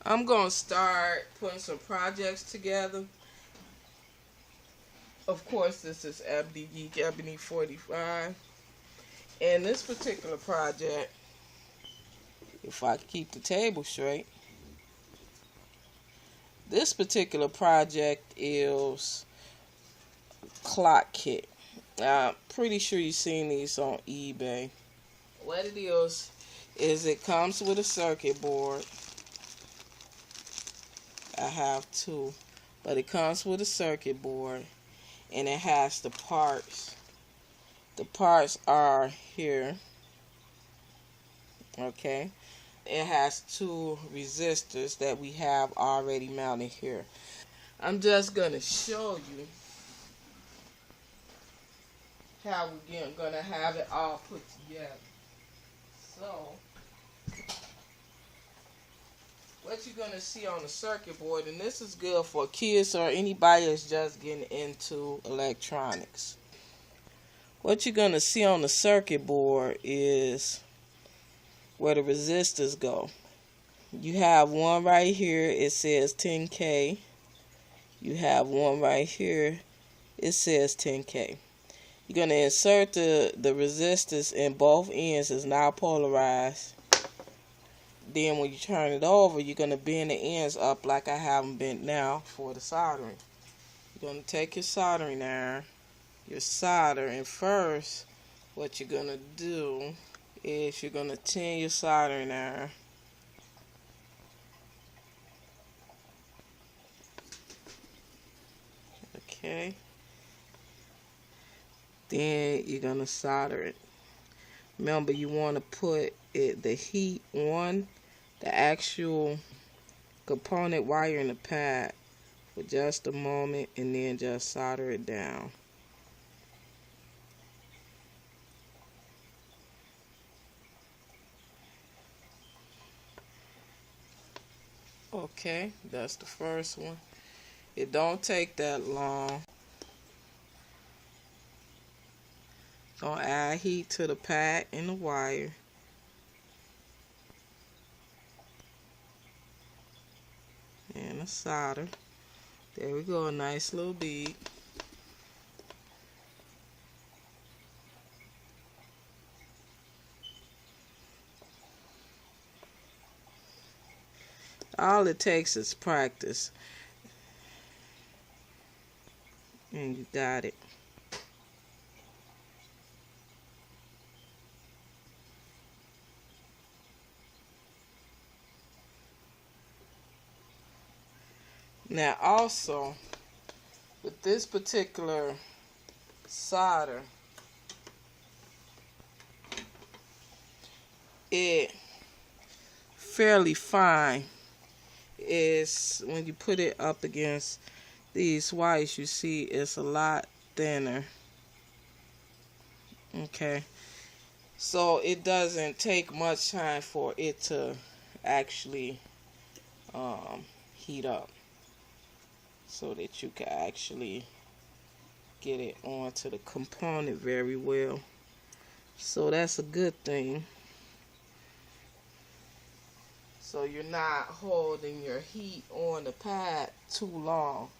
I'm going to start putting some projects together. Of course, this is Ebonygeek45. And this particular project, if I keep the table straight, this particular project is clock kit. I'm pretty sure you've seen these on eBay. What it is it comes with a circuit board. I have two, but it comes with a circuit board, and it has the parts. The parts are here. Okay. It has two resistors that we have already mounted here. I'm just going to show you how we're going to have it all put together. So, what you're going to see on the circuit board, and this is good for kids or anybody that's just getting into electronics. What you're going to see on the circuit board is where the resistors go. You have one right here, it says 10K. You have one right here, it says 10K. You're going to insert the resistors in both ends. It's now polarized. Then when you turn it over, you're going to bend the ends up like I have them bent now for the soldering. You're going to take your soldering iron, your solder, and first what you're going to do is you're going to tin your soldering iron. Okay. Then you're going to solder it. Remember, you want to put the heat on the actual component while you're in the pad for just a moment, and then just solder it down. Okay, that's the first one. It don't take that long. Gonna add heat to the pad and the wire. And the solder. There we go, a nice little bead. All it takes is practice. And you got it. Now also, with this particular solder, it fairly fine. Is when you put it up against these wires, you see it's a lot thinner. Okay, so it doesn't take much time for it to actually heat up, so that you can actually get it onto the component very well. So that's a good thing. So you're not holding your heat on the pad too long.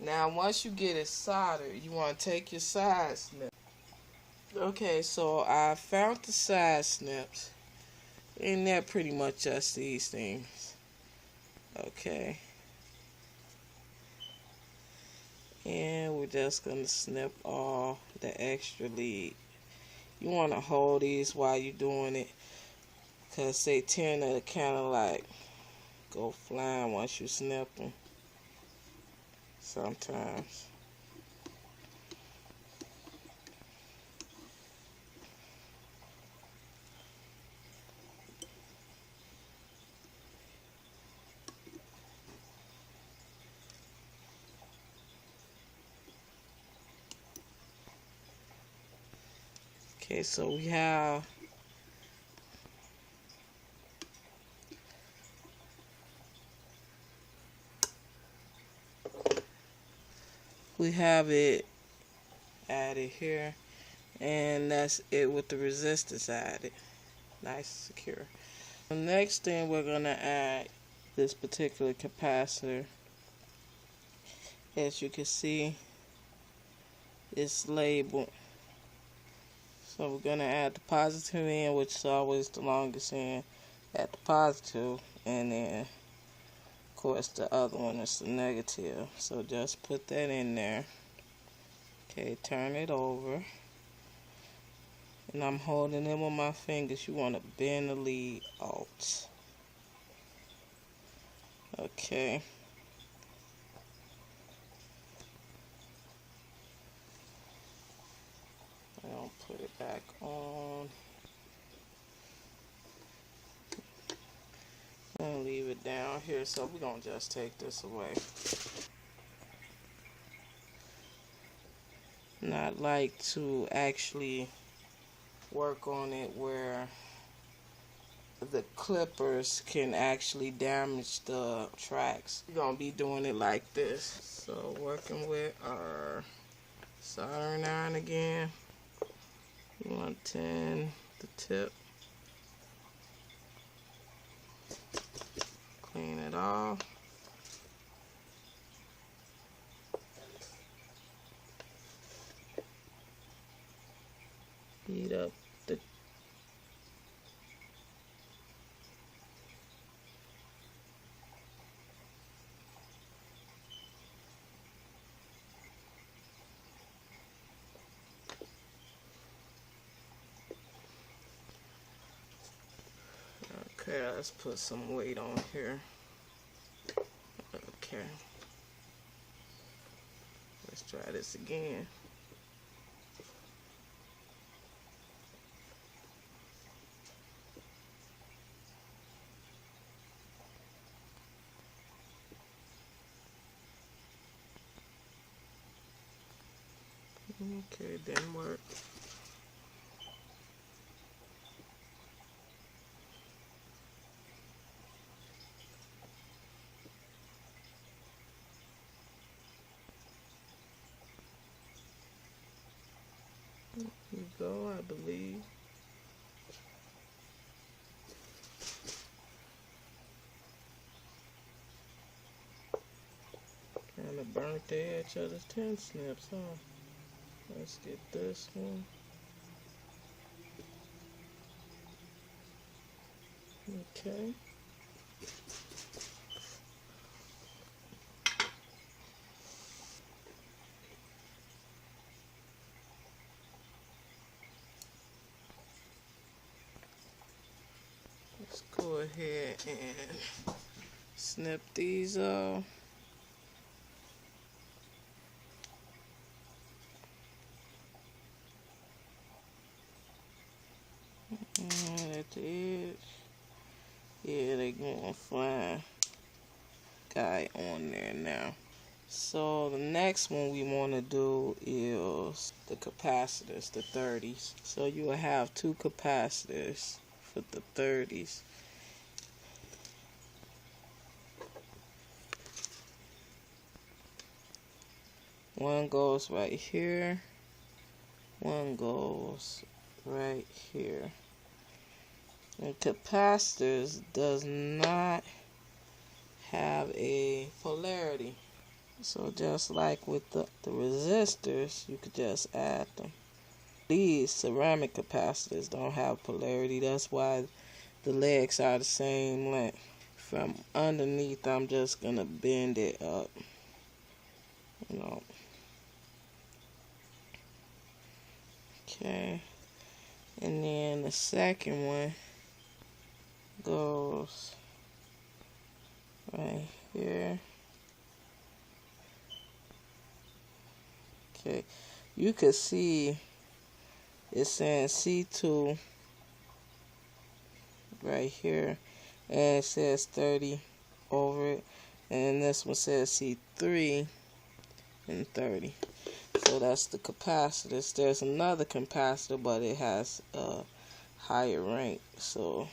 Now once you get it soldered, you want to take your side snip. Okay, so I found the side snips. And they're pretty much just these things. Okay. And we're just going to snip off the extra lead. You want to hold these while you're doing it, because they tend to kind of like go flying once you snip them sometimes. Okay, so we have it added here, and that's it with the resistors added. Nice, secure. The next thing we're gonna add this particular capacitor. As you can see, it's labeled. So we're going to add the positive end, which is always the longest end, at the positive, and then of course the other one is the negative. So just put that in there. Okay, turn it over. And I'm holding it with my fingers. You want to bend the lead out. Okay. I'll put it back on. I'm going to leave it down here, so we're going to just take this away. And I'd like to actually work on it where the clippers can actually damage the tracks. We're going to be doing it like this. So working with our soldering iron again. 110 the tip. Clean it off. Heat up the Okay, let's put some weight on here. Okay. Let's try this again. Okay, didn't work. Here we go, I believe. Kind of burnt the edge of the 10 snips, huh? Let's get this one. Okay. Let's go ahead and snip these off. At the edge. Yeah, they're going fine. Guy on there now. So the next one we want to do is the capacitors, the 30s. So you will have two capacitors for the 30s. One goes right here. One goes right here. And capacitors does not have a polarity. So just like with the resistors, you could just add them. These ceramic capacitors don't have polarity. That's why the legs are the same length. From underneath, I'm just going to bend it up. You know. Okay. And then the second one goes right here. Okay, you can see it's saying C2 right here, and it says 30 over it, and this one says C3 and 30. So that's the capacitors. There's another capacitor, but it has a higher rank. So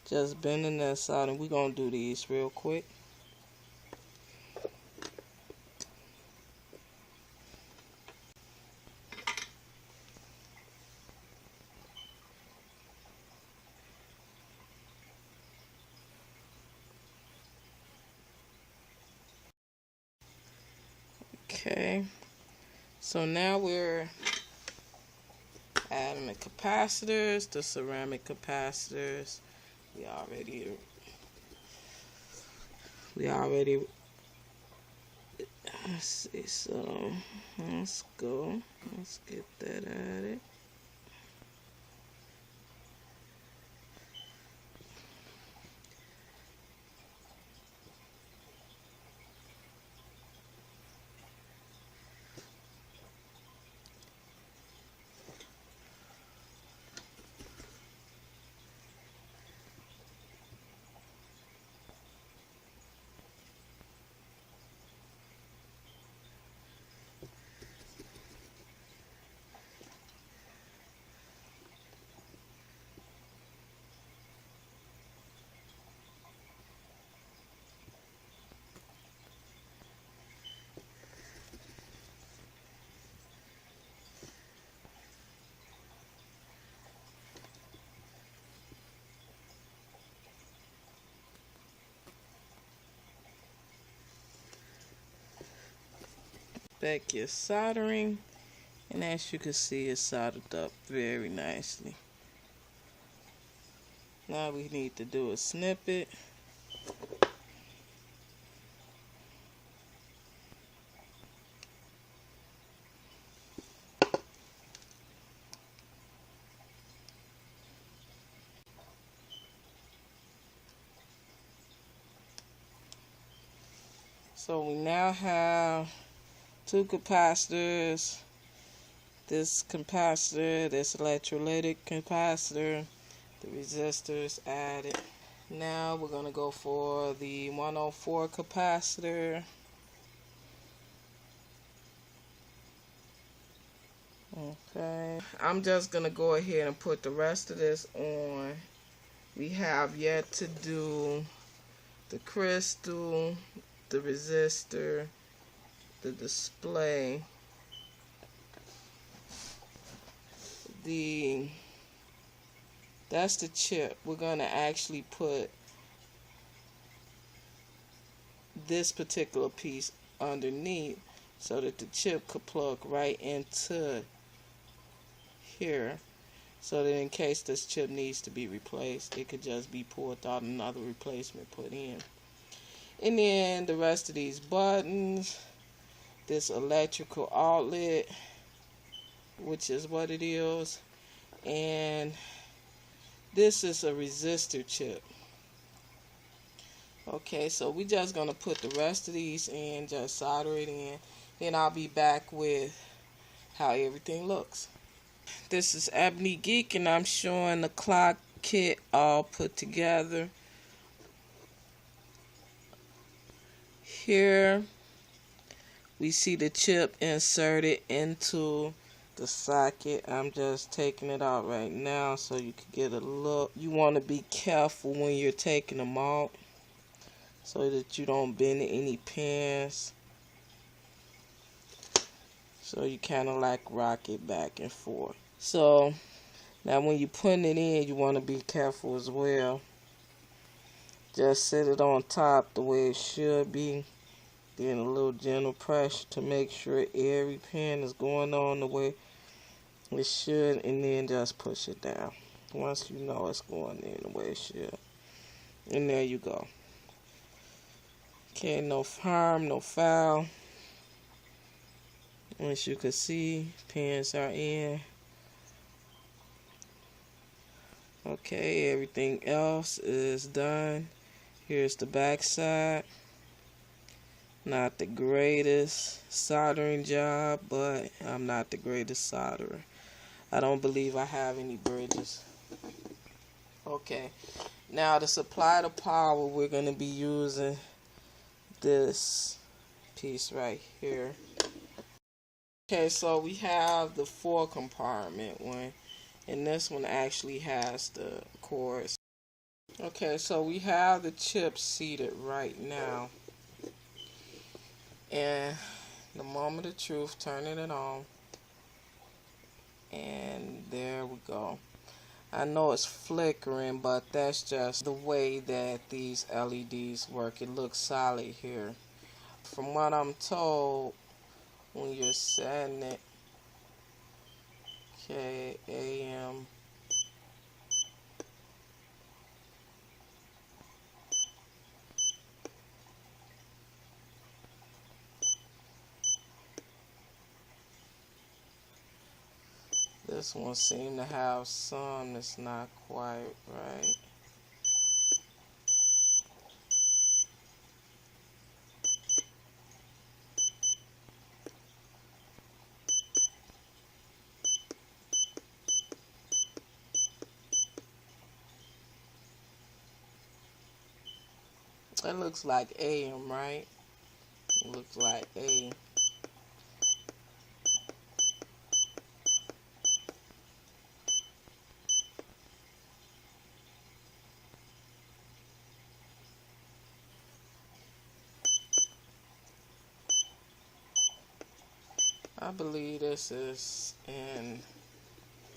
just bending this out, and we're gonna do these real quick. Okay, so now we're adding the capacitors, the ceramic capacitors. We already let's see, so let's get that added. Back your soldering, and as you can see, it's soldered up very nicely. Now we need to do a snippet. So we now have two capacitors, this capacitor, this electrolytic capacitor, the resistors added. Now we're going to go for the 104 capacitor. Okay, I'm just going to go ahead and put the rest of this on. We have yet to do the crystal, the resistor, the display, that's the chip. We're going to actually put this particular piece underneath so that the chip could plug right into here, so that in case this chip needs to be replaced, it could just be pulled out and another replacement put in. And then the rest of these buttons, this electrical outlet, which is what it is, and this is a resistor chip. Okay, so we just gonna put the rest of these in, just solder it in, then I'll be back with how everything looks. This is Ebonygeek, and I'm showing the clock kit all put together. Here we see the chip inserted into the socket. I'm just taking it out right now so you can get a look. You want to be careful when you're taking them out so that you don't bend any pins. So you kind of like rock it back and forth. So now when you're putting it in, you want to be careful as well. Just set it on top the way it should be. Then a little gentle pressure to make sure every pin is going on the way it should, and then just push it down once you know it's going in the way it should. And there you go. Okay, no harm, no foul. As you can see, pins are in. Okay, everything else is done. Here's the back side. Not the greatest soldering job, but I'm not the greatest solderer. I don't believe I have any bridges. Okay, now to supply the power, we're going to be using this piece right here. Okay, so we have the 4 compartment one, and this one actually has the cords. Okay, so we have the chip seated right now. And the moment of truth, turning it on, and there we go. I know it's flickering, but that's just the way that these LEDs work. It looks solid here. From what I'm told, when you're setting it. Okay, AM. This one seems to have some that's not quite right. That looks like AM, right? It looks like A. I believe this is in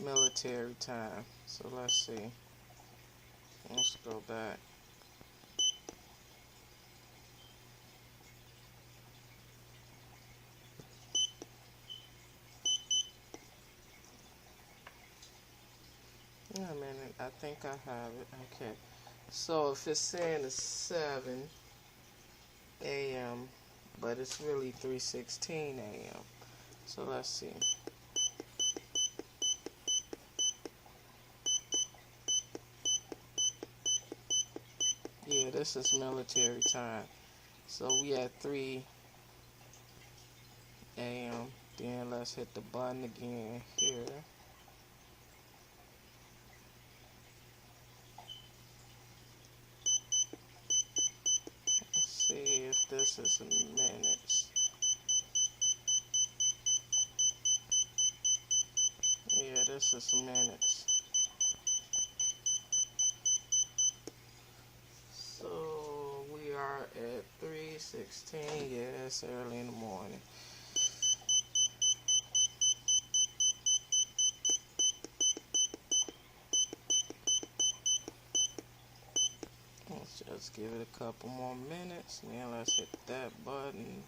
military time. So let's see. Let's go back. Wait a minute, I think I have it. Okay. So if it's saying it's 7 AM, but it's really 3:16 AM. So let's see. Yeah, this is military time. So we at 3 AM. Then let's hit the button again here. Let's see if this is minutes. Yeah, this is minutes. So we are at 3:16. Yeah, it's early in the morning. Let's just give it a couple more minutes. Then let's hit that button.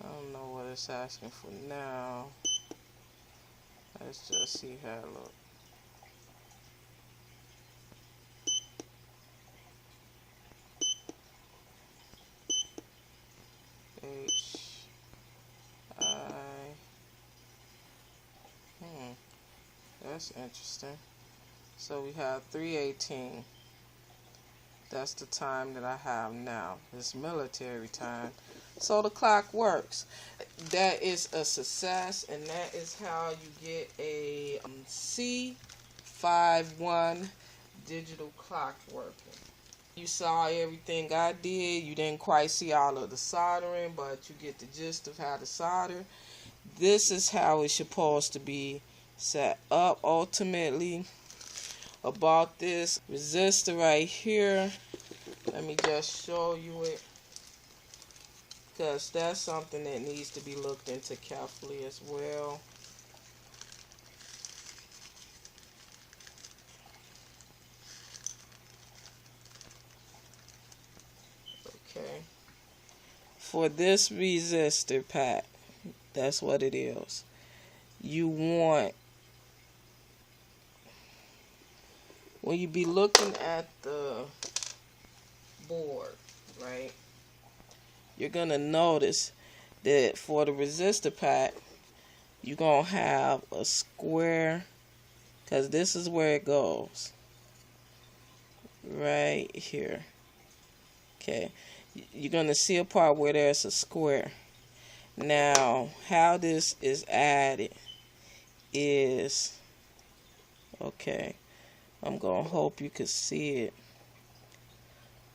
I don't know what it's asking for now. Let's just see how it looks. That's interesting. So we have 3:18. That's the time that I have now. It's military time. So the clock works. That is a success, and that is how you get a C51 digital clock working. You saw everything I did. You didn't quite see all of the soldering, but you get the gist of how to solder. This is how it's supposed to be set up ultimately. About this resistor right here, let me just show you it, because that's something that needs to be looked into carefully as well. Okay, for this resistor pack, that's what it is. You want, when you be looking at the board, right, you're going to notice that for the resistor pack, you're going to have a square, because this is where it goes, right here. Okay, you're going to see a part where there's a square. Now, how this is added is, okay, I'm going to hope you can see it.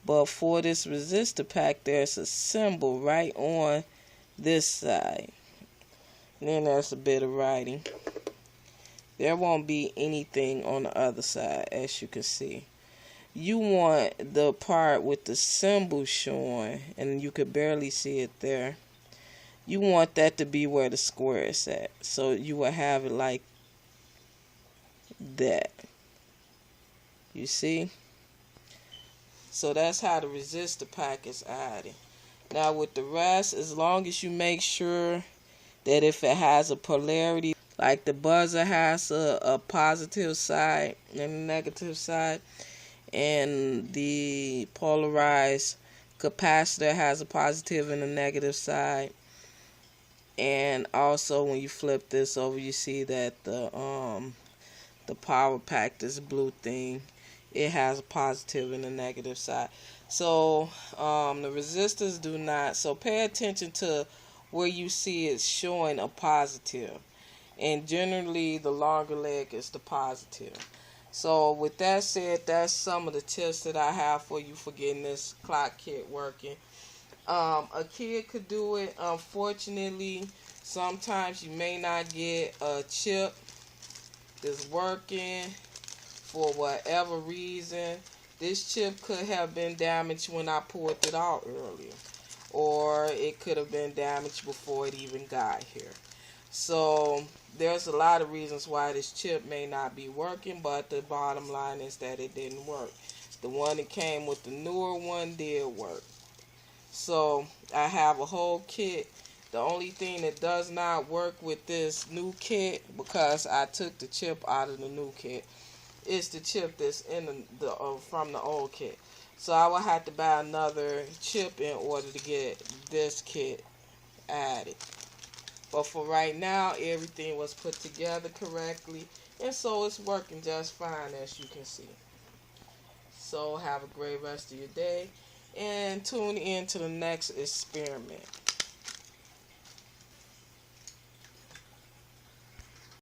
But for this resistor pack, there's a symbol right on this side. And then there's a bit of writing. There won't be anything on the other side, as you can see. You want the part with the symbol showing, and you could barely see it there. You want that to be where the square is at. So you will have it like that. You see? So that's how the resistor pack is added. Now with the rest, as long as you make sure that if it has a polarity, like the buzzer has a positive side and a negative side, and the polarized capacitor has a positive and a negative side, and also when you flip this over, you see that the power pack, this blue thing, it has a positive and a negative side. So the resistors do not. So pay attention to where you see it showing a positive, and generally the longer leg is the positive. So with that said, that's some of the tips that I have for you for getting this clock kit working. A kid could do it. Unfortunately, sometimes you may not get a chip that's working for whatever reason. This chip could have been damaged when I pulled it out earlier, or it could have been damaged before it even got here. So there's a lot of reasons why this chip may not be working, but the bottom line is that it didn't work. The one that came with the newer one did work. So I have a whole kit. The only thing that does not work with this new kit, because I took the chip out of the new kit, is the chip that's in the from the old kit. So I will have to buy another chip in order to get this kit added. But for right now, everything was put together correctly, and so it's working just fine, as you can see. So have a great rest of your day, and tune in to the next experiment.